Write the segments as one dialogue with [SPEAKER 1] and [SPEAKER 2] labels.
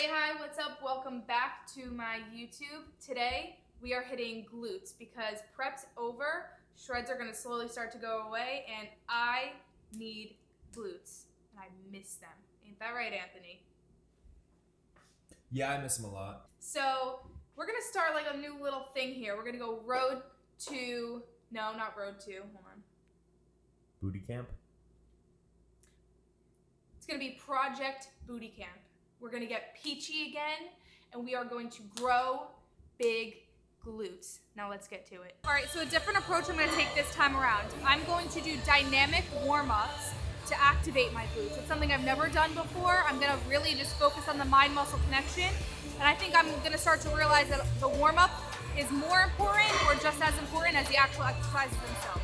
[SPEAKER 1] Hey, hi, what's up? Welcome back to my YouTube. Today, we are hitting glutes because prep's over, shreds are gonna slowly start to go away, and I need glutes, and I miss them. Ain't that right, Anthony?
[SPEAKER 2] Yeah, I miss them a lot.
[SPEAKER 1] So, we're gonna start like a new little thing here. We're gonna go not road to, hold on.
[SPEAKER 2] Booty camp?
[SPEAKER 1] It's gonna be Project Booty Camp. We're gonna get peachy again, and we are going to grow big glutes. Now let's get to it. All right, so a different approach I'm gonna take this time around. I'm going to do dynamic warm-ups to activate my glutes. It's something I've never done before. I'm gonna really just focus on the mind-muscle connection, and I think I'm gonna start to realize that the warm-up is more important or just as important as the actual exercises themselves.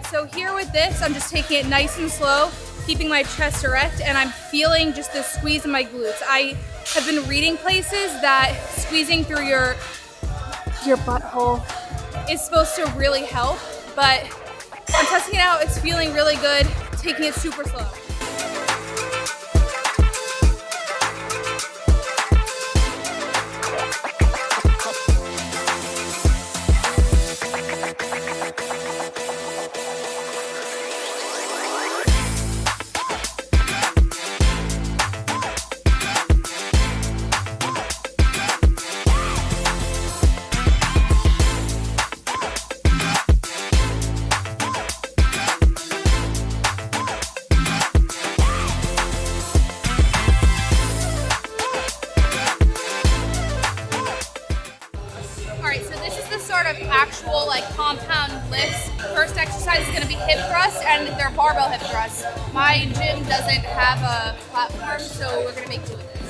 [SPEAKER 1] So here with this, I'm just taking it nice and slow, keeping my chest erect, and I'm feeling just the squeeze in my glutes. I have been reading places that squeezing through your butthole is supposed to really help, but I'm testing it out. It's feeling really good, taking it super slow. Actual compound lifts. First exercise is going to be hip thrusts, and they're barbell hip thrusts. My gym doesn't have a platform, so we're going to make do with this.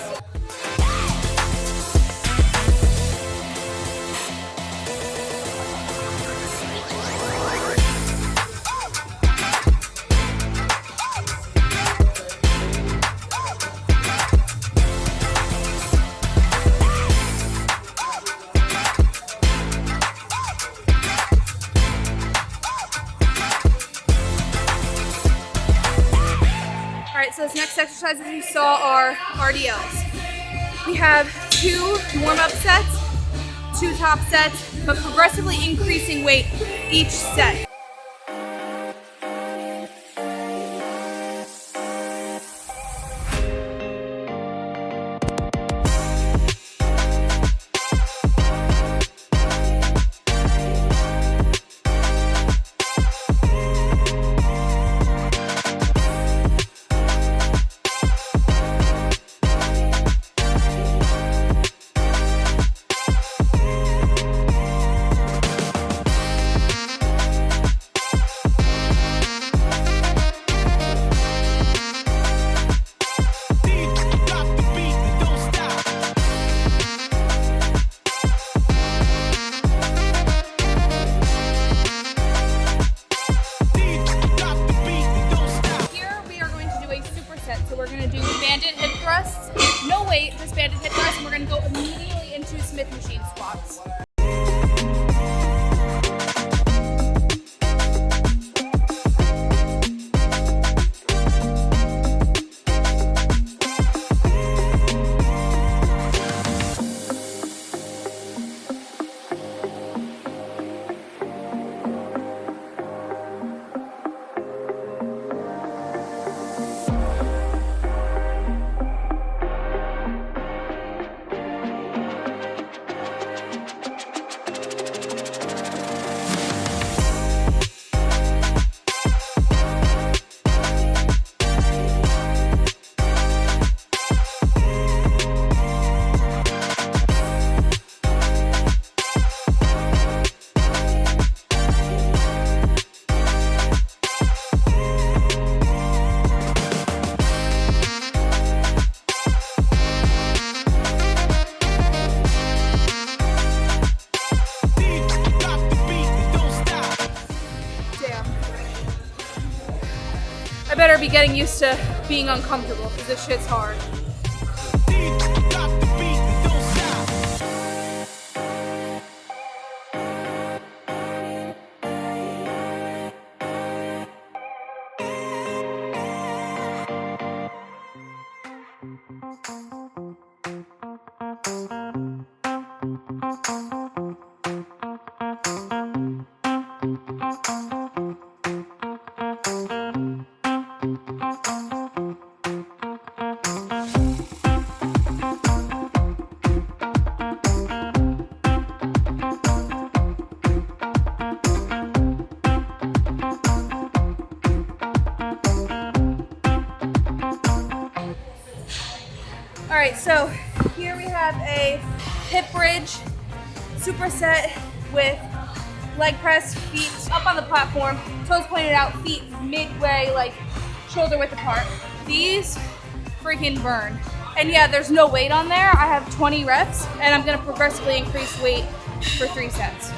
[SPEAKER 1] So this next exercise, as you saw, are RDLs. We have 2 warm-up sets, 2 top sets, but progressively increasing weight each set. So we're going to do banded hip thrusts, no weight, just banded hip thrusts, and we're going to go immediately into Smith machine squats. be getting used to being uncomfortable because this shit's hard. All right, so here we have a hip bridge superset with leg press, feet up on the platform, toes pointed out, feet midway, like shoulder width apart. These freaking burn. And yeah, there's no weight on there. I have 20 reps and I'm gonna progressively increase weight for 3 sets.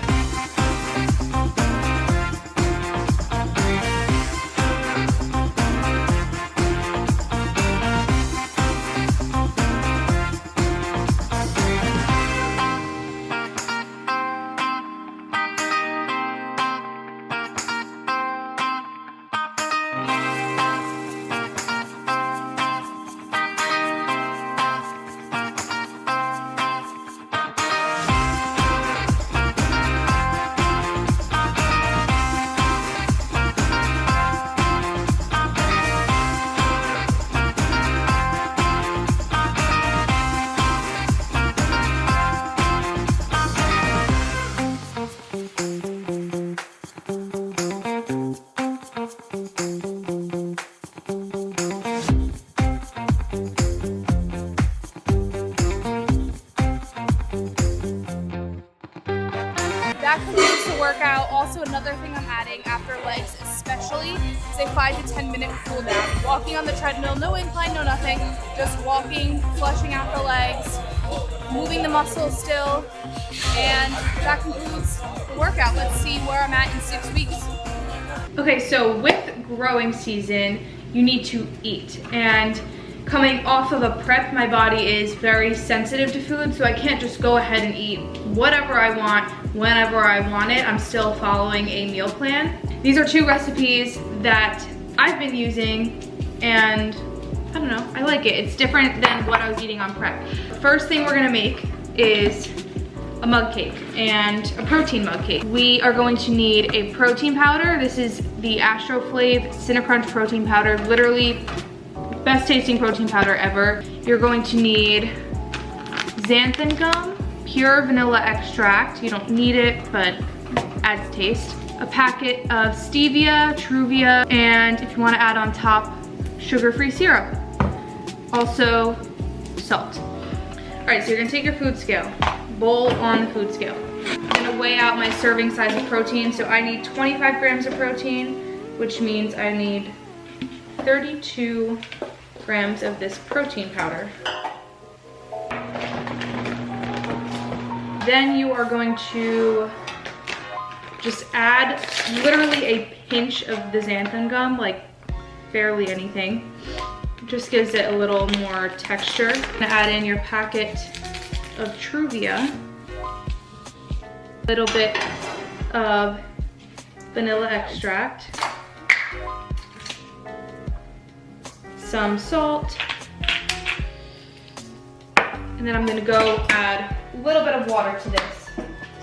[SPEAKER 1] That concludes the workout. Also, another thing I'm adding after legs especially is a 5 to 10 minute cool down. Walking on the treadmill, no incline, no nothing, just walking, flushing out the legs, moving the muscles still, and that concludes the workout. Let's see where I'm at in 6 weeks. Okay, so with growing season, you need to eat, and coming off of a prep, my body is very sensitive to food, so I can't just go ahead and eat whatever I want, whenever I want it. I'm still following a meal plan. These are 2 recipes that I've been using, and I don't know, I like it. It's different than what I was eating on prep. First thing we're gonna make is a mug cake and a protein mug cake. We are going to need a protein powder. This is the Astroflave Cinecrunch protein powder, literally best tasting protein powder ever. You're going to need xanthan gum, pure vanilla extract. You don't need it, but adds taste. A packet of stevia, Truvia, and if you want to add on top, sugar-free syrup. Also, salt. All right, so you're gonna take your food scale, bowl on the food scale. I'm gonna weigh out my serving size of protein. So I need 25 grams of protein, which means I need 32 grams of this protein powder. Then you are going to just add literally a pinch of the xanthan gum, like barely anything. Just gives it a little more texture. I'm gonna add in your packet of Truvia, a little bit of vanilla extract, some salt, and then I'm gonna go add a little bit of water to this.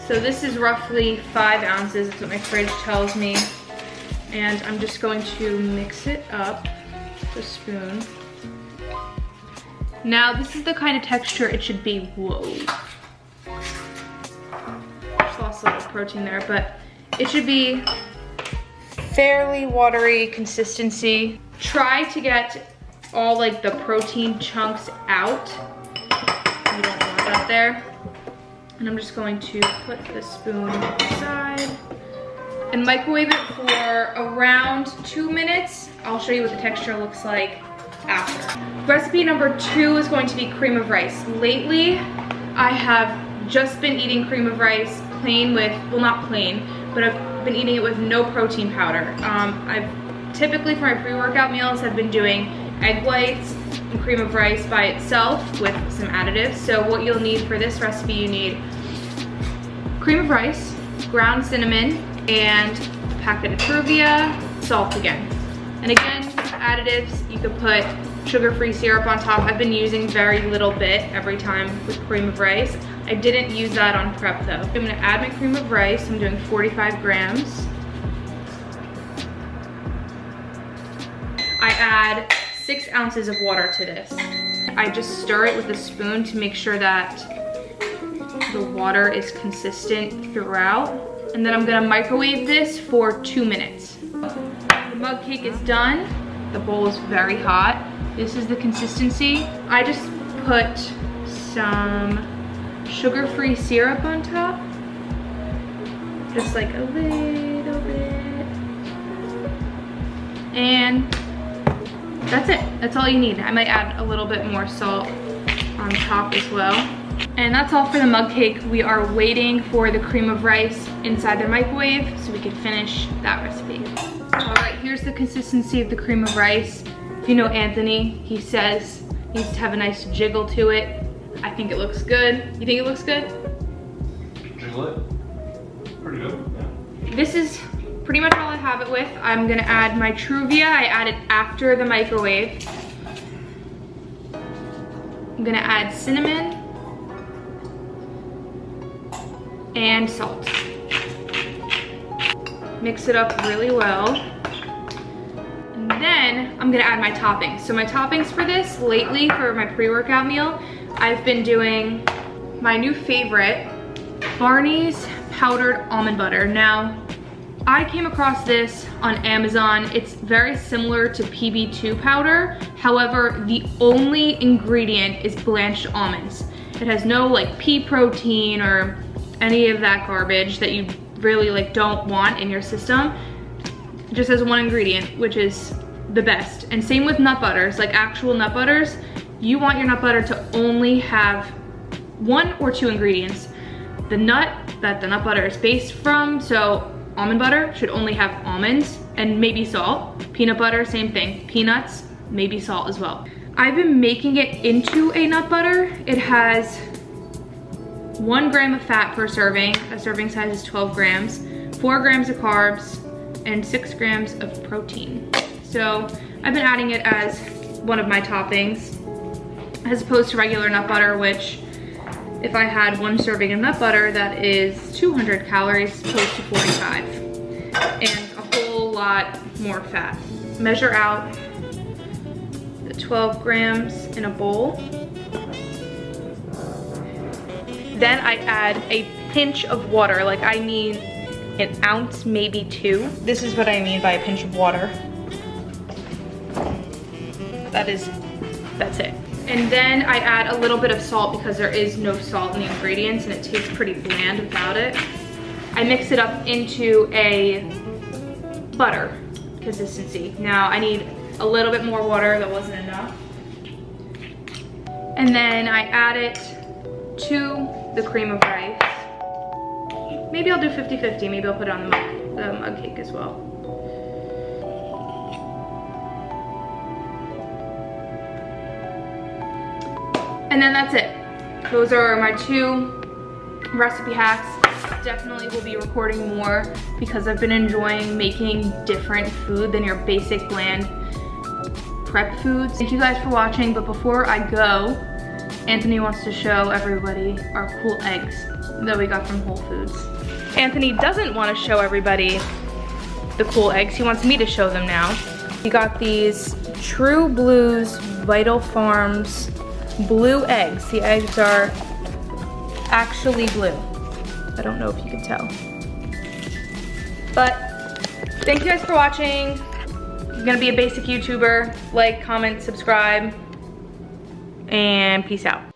[SPEAKER 1] So this is roughly 5 ounces, that's what my fridge tells me. And I'm just going to mix it up with a spoon. Now this is the kind of texture it should be. Whoa. Just lost a little protein there, but it should be fairly watery consistency. Try to get all like the protein chunks out. You don't want that there. And I'm just going to put the spoon aside and microwave it for around 2 minutes. I'll show you what the texture looks like after. Recipe number 2 is going to be cream of rice. Lately, I have just been eating cream of rice plain with, well not plain, but I've been eating it with no protein powder. I've typically for my pre-workout meals, I've been doing egg whites and cream of rice by itself with some additives. So what you'll need for this recipe, you need cream of rice, ground cinnamon, and a packet of Truvia, salt again. And again, additives, you could put sugar-free syrup on top. I've been using very little bit every time with cream of rice. I didn't use that on prep though. I'm gonna add my cream of rice. I'm doing 45 grams. I add 6 ounces of water to this. I just stir it with a spoon to make sure that the water is consistent throughout. And then I'm gonna microwave this for 2 minutes. The mug cake is done. The bowl is very hot. This is the consistency. I just put some sugar-free syrup on top. Just like a little bit. And that's it. That's all you need. I might add a little bit more salt on top as well. And that's all for the mug cake. We are waiting for the cream of rice inside the microwave so we can finish that recipe. All right, here's the consistency of the cream of rice. If you know Anthony, he says it needs to have a nice jiggle to it. I think it looks good. You think it looks good?
[SPEAKER 2] Jiggle it. Pretty good, yeah.
[SPEAKER 1] This is pretty much all I have it with. I'm gonna add my Truvia. I added after the microwave. I'm gonna add cinnamon and salt. Mix it up really well. And then I'm gonna add my toppings. So my toppings for this lately for my pre-workout meal, I've been doing my new favorite, Barney's powdered almond butter. Now, I came across this on Amazon. It's very similar to PB2 powder. However, the only ingredient is blanched almonds. It has no like pea protein or any of that garbage that you really like don't want in your system. It just has one ingredient, which is the best. And same with nut butters, like actual nut butters. You want your nut butter to only have 1 or 2 ingredients. The nut that the nut butter is based from, so almond butter should only have almonds and maybe salt. Peanut butter, same thing. Peanuts, maybe salt as well. I've been making it into a nut butter. It has 1 gram of fat per serving. A serving size is 12 grams, 4 grams of carbs, and 6 grams of protein. So I've been adding it as one of my toppings, as opposed to regular nut butter, which if I had 1 serving of nut butter, that is 200 calories opposed to 45, and a whole lot more fat. Measure out the 12 grams in a bowl. Then I add a pinch of water, like I need 1 ounce, maybe 2. This is what I mean by a pinch of water. That's it. And then I add a little bit of salt because there is no salt in the ingredients and it tastes pretty bland without it. I mix it up into a butter consistency. Now I need a little bit more water, that wasn't enough. And then I add it to the cream of rice. Maybe I'll do 50-50, maybe I'll put it on the mug cake as well. And then that's it. Those are my 2 recipe hacks. Definitely will be recording more because I've been enjoying making different food than your basic bland prep foods. Thank you guys for watching, but before I go, Anthony wants to show everybody our cool eggs that we got from Whole Foods. Anthony doesn't want to show everybody the cool eggs. He wants me to show them now. We got these True Blues Vital Farms blue eggs. The eggs are actually blue. I don't know if you can tell. But thank you guys for watching. I'm gonna be a basic YouTuber. Like, comment, subscribe, and peace out.